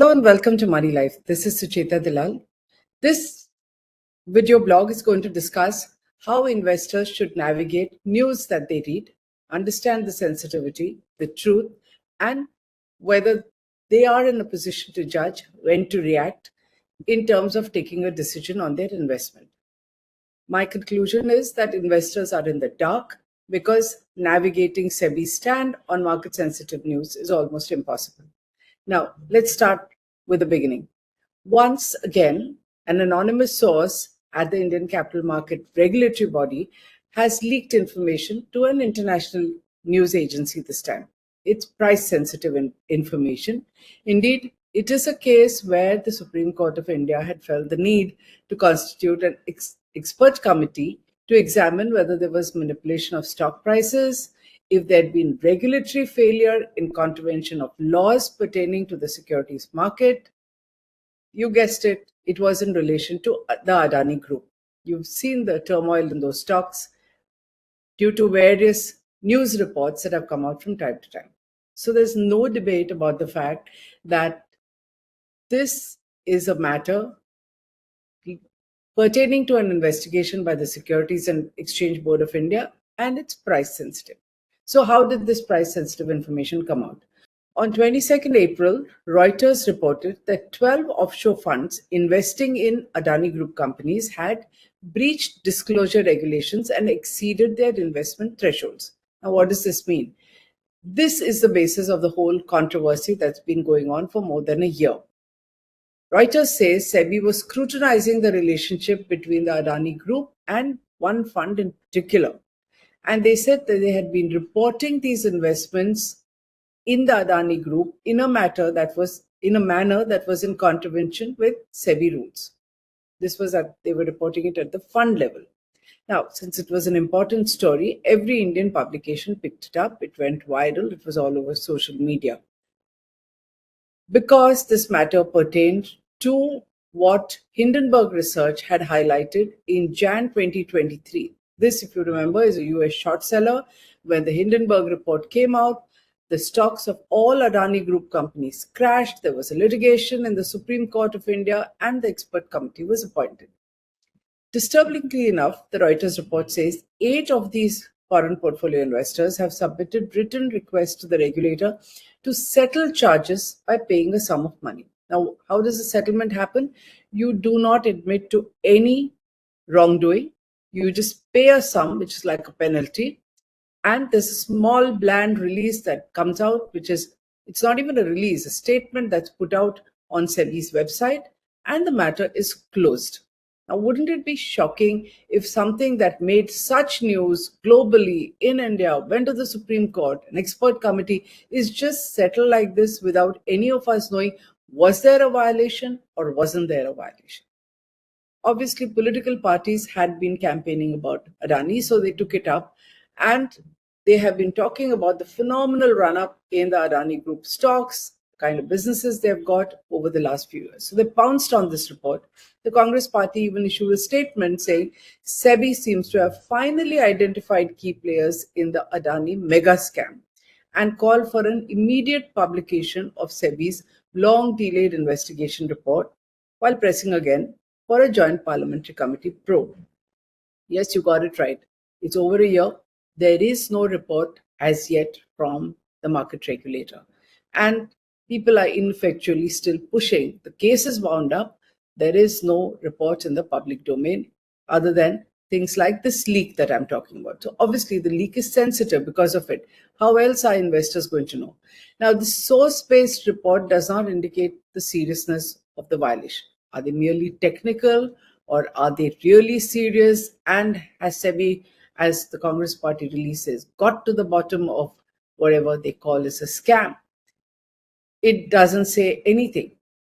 Hello and welcome to Moneylife. This is Sucheta Dalal. This video blog is going to discuss how investors should navigate news that they read, understand the sensitivity, the truth, and whether they are in a position to judge when to react in terms of taking a decision on their investment. My conclusion is that investors are in the dark because navigating SEBI's stand on market sensitive news is almost impossible. Now, let's start with the beginning. Once again, an anonymous source at the Indian capital market regulatory body has leaked information to an international news agency this time. It's price sensitive information. Indeed, it is a case where the Supreme Court of India had felt the need to constitute an expert committee to examine whether there was manipulation of stock prices, if there had been regulatory failure in contravention of laws pertaining to the securities market. You guessed it, it was in relation to the Adani Group. You've seen the turmoil in those stocks due to various news reports that have come out from time to time. So there's no debate about the fact that this is a matter pertaining to an investigation by the Securities and Exchange Board of India, and it's price sensitive. So how did this price sensitive information come out? On 22nd April, Reuters reported that 12 offshore funds investing in Adani Group companies had breached disclosure regulations and exceeded their investment thresholds. Now, what does this mean? This is the basis of the whole controversy that's been going on for more than a year. Reuters says SEBI was scrutinizing the relationship between the Adani Group and one fund in particular. And they said that they had been reporting these investments in the Adani Group in a manner that was in contravention with SEBI rules. This was that they were reporting it at the fund level. Now, since it was an important story, every Indian publication picked it up. It went viral. It was all over social media. Because this matter pertained to what Hindenburg Research had highlighted in Jan 2023. This, if you remember, is a US short seller. When the Hindenburg report came out, the stocks of all Adani Group companies crashed. There was a litigation in the Supreme Court of India, and the expert committee was appointed. Disturbingly enough, the Reuters report says 8 of these foreign portfolio investors have submitted written requests to the regulator to settle charges by paying a sum of money. Now, how does the settlement happen? You do not admit to any wrongdoing. You just pay a sum, which is like a penalty. And there's a small bland release that comes out, it's not even a release, a statement that's put out on SEBI's website, and the matter is closed. Now, wouldn't it be shocking if something that made such news globally in India went to the Supreme Court, an expert committee is just settled like this without any of us knowing, was there a violation or wasn't there a violation? Obviously, political parties had been campaigning about Adani, so they took it up, and they have been talking about the phenomenal run-up in the Adani Group stocks, kind of businesses they've got over the last few years. So they pounced on this report. The Congress party even issued a statement saying SEBI seems to have finally identified key players in the Adani mega scam and called for an immediate publication of SEBI's long-delayed investigation report while pressing again for a joint parliamentary committee probe. Yes, you got it right. It's over a year. There is no report as yet from the market regulator. And people are ineffectually still pushing. The case is wound up. There is no report in the public domain other than things like this leak that I'm talking about. So obviously the leak is sensitive because of it. How else are investors going to know? Now, the source-based report does not indicate the seriousness of the violation. Are they merely technical or are they really serious? And has SEBI, as the Congress party releases, got to the bottom of whatever they call is a scam? It doesn't say anything.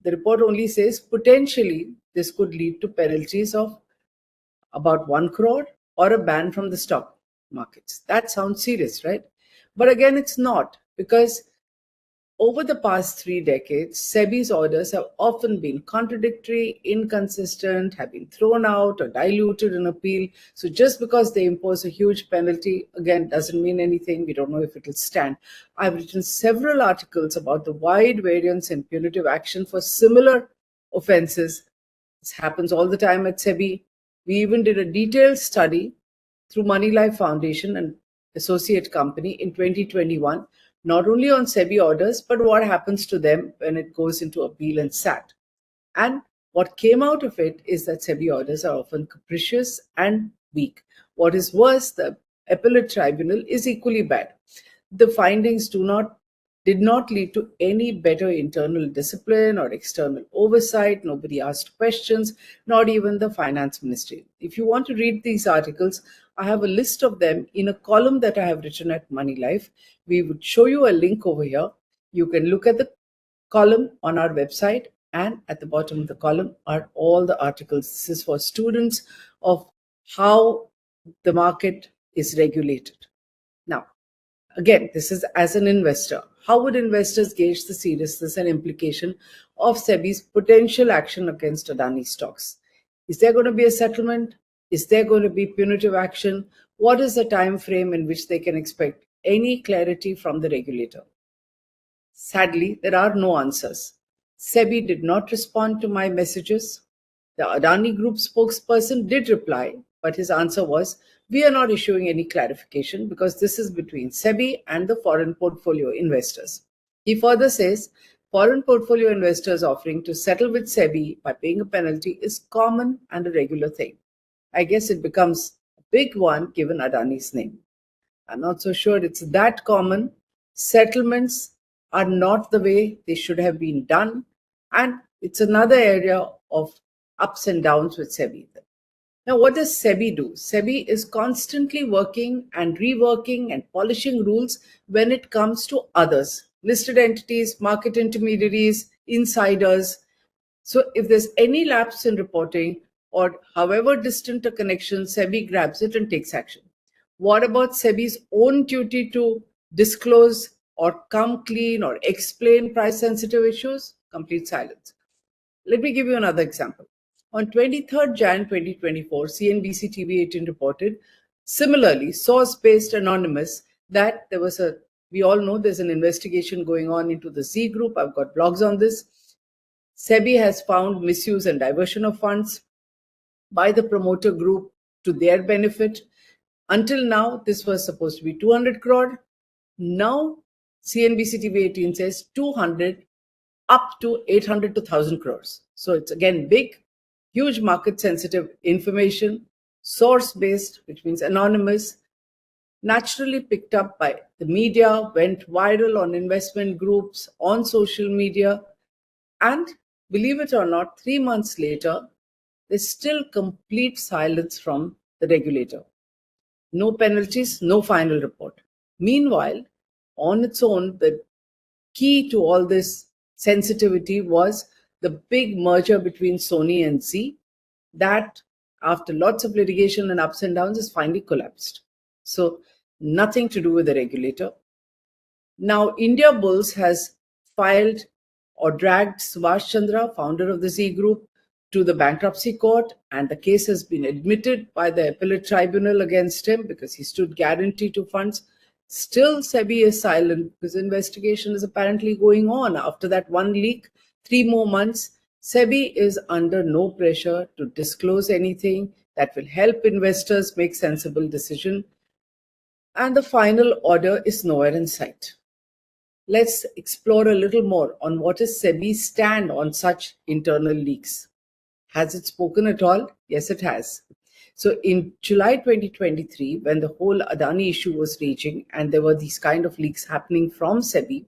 The report only says potentially this could lead to penalties of about 1 crore or a ban from the stock markets. That sounds serious, right? But again, it's not, because Over the past 3 decades, SEBI's orders have often been contradictory, inconsistent, have been thrown out or diluted in appeal. So just because they impose a huge penalty, again, doesn't mean anything. We don't know if it will stand. I've written several articles about the wide variance in punitive action for similar offenses. This happens all the time at SEBI. We even did a detailed study through Moneylife Foundation and associate company in 2021, not only on SEBI orders, but what happens to them when it goes into appeal and SAT. And what came out of it is that SEBI orders are often capricious and weak. What is worse, the appellate tribunal is equally bad. The findings did not lead to any better internal discipline or external oversight. Nobody asked questions, not even the finance ministry. If you want to read these articles, I have a list of them in a column that I have written at Moneylife. We would show you a link over here. You can look at the column on our website, and at the bottom of the column are all the articles. This is for students of how the market is regulated. Now, again, this is as an investor. How would investors gauge the seriousness and implication of SEBI's potential action against Adani stocks? Is there going to be a settlement? Is there going to be punitive action? What is the time frame in which they can expect any clarity from the regulator? Sadly, there are no answers. SEBI did not respond to my messages. The Adani Group spokesperson did reply, but his answer was, "We are not issuing any clarification because this is between SEBI and the foreign portfolio investors." He further says, foreign portfolio investors offering to settle with SEBI by paying a penalty is common and a regular thing. I guess it becomes a big one given Adani's name. I'm not so sure it's that common. Settlements are not the way they should have been done. And it's another area of ups and downs with SEBI. Now, what does SEBI do? SEBI is constantly working and reworking and polishing rules when it comes to others, listed entities, market intermediaries, insiders. So if there's any lapse in reporting or however distant a connection, SEBI grabs it and takes action. What about SEBI's own duty to disclose or come clean or explain price sensitive issues? Complete silence. Let me give you another example. On 23rd Jan 2024, CNBC TV18 reported, similarly, source-based anonymous, that we all know there's an investigation going on into the Z Group. I've got blogs on this. SEBI has found misuse and diversion of funds by the promoter group to their benefit. Until now, this was supposed to be 200 crore. Now, CNBC TV18 says 200 up to 800 to 1,000 crores. So it's again big, huge market sensitive information, source based, which means anonymous, naturally picked up by the media, went viral on investment groups, on social media, and believe it or not, 3 months later, there's still complete silence from the regulator. No penalties, no final report. Meanwhile, on its own, the key to all this sensitivity was the big merger between Sony and Z that, after lots of litigation and ups and downs, has finally collapsed. So nothing to do with the regulator. Now, India Bulls has filed or dragged Subhash Chandra, founder of the Z Group, to the bankruptcy court, and the case has been admitted by the appellate tribunal against him because he stood guarantee to funds. Still, SEBI is silent because investigation is apparently going on. After that one leak, 3 more months, SEBI is under no pressure to disclose anything that will help investors make sensible decisions. And the final order is nowhere in sight. Let's explore a little more on what is SEBI's stand on such internal leaks. Has it spoken at all? Yes, it has. So in July 2023, when the whole Adani issue was raging and there were these kind of leaks happening from SEBI,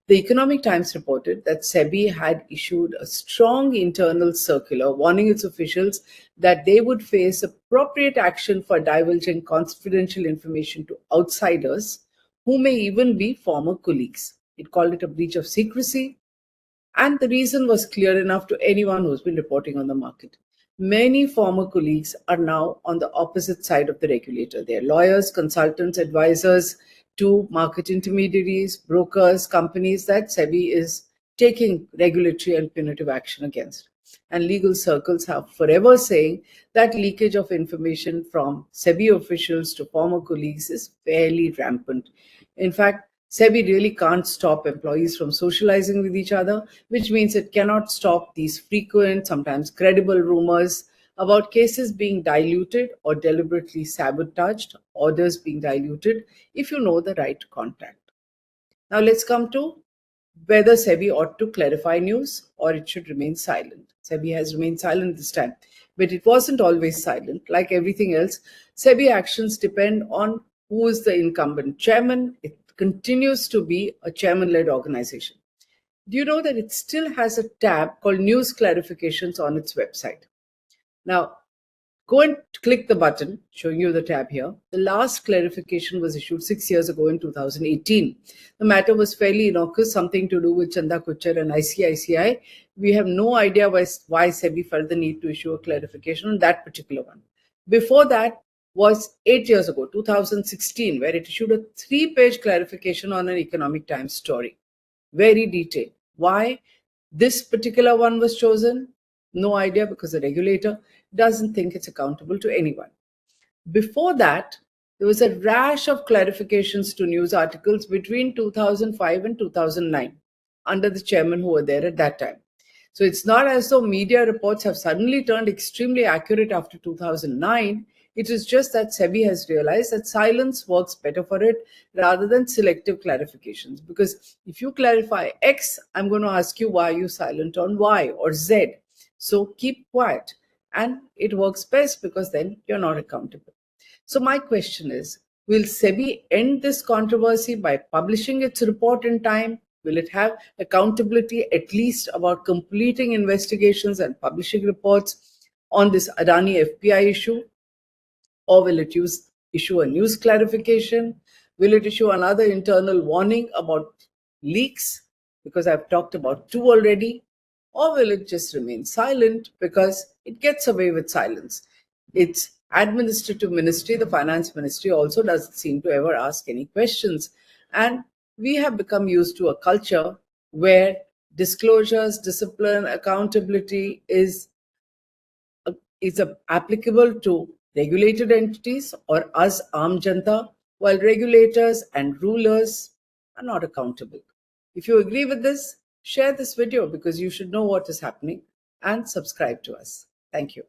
the Economic Times reported that SEBI had issued a strong internal circular warning its officials that they would face appropriate action for divulging confidential information to outsiders who may even be former colleagues. It called it a breach of secrecy. And the reason was clear enough to anyone who's been reporting on the market. Many former colleagues are now on the opposite side of the regulator. They're lawyers, consultants, advisors, to market intermediaries, brokers, companies that SEBI is taking regulatory and punitive action against. And legal circles have forever saying that leakage of information from SEBI officials to former colleagues is fairly rampant. In fact, SEBI really can't stop employees from socializing with each other, which means it cannot stop these frequent, sometimes credible rumors about cases being diluted or deliberately sabotaged, orders being diluted, if you know the right contact. Now let's come to whether SEBI ought to clarify news or it should remain silent. SEBI has remained silent this time, but it wasn't always silent. Like everything else, SEBI actions depend on who is the incumbent chairman. It continues to be a chairman-led organization. Do you know that it still has a tab called News Clarifications on its website? Now, go and click the button showing you the tab here. The last clarification was issued 6 years ago in 2018. The matter was fairly innocuous, something to do with Chanda Kuchar and ICICI. We have no idea why SEBI felt the need to issue a clarification on that particular one. Before that was 8 years ago, 2016, where it issued a 3-page clarification on an Economic Times story. Very detailed. Why this particular one was chosen? No idea, because the regulator doesn't think it's accountable to anyone. Before that, there was a rash of clarifications to news articles between 2005 and 2009 under the chairman who were there at that time. So it's not as though media reports have suddenly turned extremely accurate after 2009. It is just that SEBI has realized that silence works better for it rather than selective clarifications. Because if you clarify X, I'm going to ask you why you silent on Y or Z. So keep quiet. And it works best because then you're not accountable. So my question is, will SEBI end this controversy by publishing its report in time? Will it have accountability at least about completing investigations and publishing reports on this Adani FPI issue? Or will it issue a news clarification? Will it issue another internal warning about leaks? Because I've talked about 2 already. Or will it just remain silent because it gets away with silence? Its administrative ministry, the finance ministry, also doesn't seem to ever ask any questions. And we have become used to a culture where disclosures, discipline, accountability is applicable to regulated entities or us, Aam Janta, while regulators and rulers are not accountable. If you agree with this, share this video because you should know what is happening and subscribe to us. Thank you.